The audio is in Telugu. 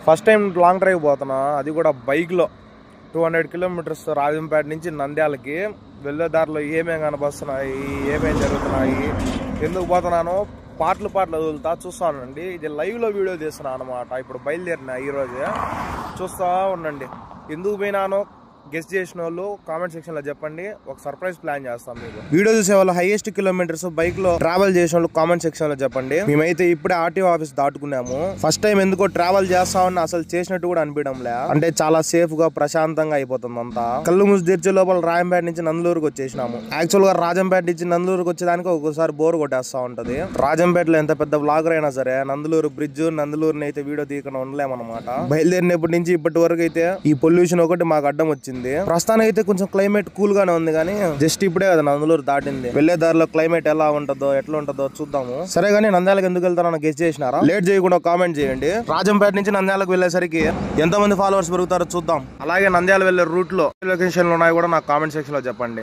ఫస్ట్ టైం లాంగ్ డ్రైవ్ పోతున్నా, అది కూడా బైక్లో 200 కిలోమీటర్స్ రాజంపేట నుంచి నంద్యాలకి. వెళ్ళే దారిలో ఏమేమి కనబస్తున్నాయి, ఏమేమి జరుగుతున్నాయి, ఎందుకు పోతున్నానో పాటలు వదులుతా చూస్తానండి. ఇది లైవ్లో వీడియో తీస్తున్నాను అనమాట. ఇప్పుడు బయలుదేరిన ఈరోజే, చూస్తూ ఉండండి. ఎందుకు పోయినానో గెస్ట్ చేసిన వాళ్ళు కామెంట్ సెక్షన్ లో చెప్పండి. ఒక సర్ప్రైజ్ ప్లాన్ చేస్తాం మీకు. వీడియో చూసే వాళ్ళు హైయెస్ట్ కిలోమీటర్స్ బైక్ లో ట్రావెల్ చేసిన వాళ్ళు కామెంట్ సెక్షన్ లో చెప్పండి. మేమైతే ఇప్పుడే ఆర్టీఓ ఆఫీస్ దాటుకున్నాము. ఫస్ట్ టైం ఎందుకో ట్రావెల్ చేస్తామని అసలు చేసినట్టు కూడా అనిపించడంలే. అంటే చాలా సేఫ్ గా ప్రశాంతంగా అయిపోతుంది అంతా. కళ్ళు మూసి తెరిచే లోపల రాజంపేట నుంచి నందలూరుకి వచ్చేసినాము. యాక్చువల్ గా రాజంపేట నుంచి నందలూరుకి వచ్చేదానికి ఒక్కోసారి బోర్ కొట్టేస్తా ఉంటది. రాజంపేటలో ఎంత పెద్ద వ్లాగర్ అయినా సరే నందలూరు బ్రిడ్జ్, నందలూరుని అయితే వీడియో తీయకుండా ఉండలేమన్నమాట. బయలుదేరినప్పటి నుంచి ఇప్పటి వరకు అయితే ఈ పొల్యూషన్ ఒకటి మాకు అడ్డం వచ్చింది. ప్రస్తుతానికి అయితే కొంచెం క్లైమేట్ కూల్ గానే ఉంది, కానీ జస్ట్ ఇప్పుడే కదా నందలూరు దాటింది. వెళ్లే దారిలో క్లైమేట్ ఎలా ఉంటుందో ఎట్లా ఉంటుందో చూద్దాము. సరే గానీ నంద్యాలకు ఎందుకు వెళ్తారో గెస్ట్ చేసినారా? లేట్ చేయకుండా కామెంట్ చేయండి. రాజంపేట నుంచి నంద్యాలకు వెళ్లేసరికి ఎంతమంది ఫాలోవర్స్ పెరుగుతారో చూద్దాం. అలాగే నంద్యాల వెళ్లే రూట్ లో లొకేషన్లు ఉన్నాయి కూడా నాకు కామెంట్ సెక్షన్ లో చెప్పండి.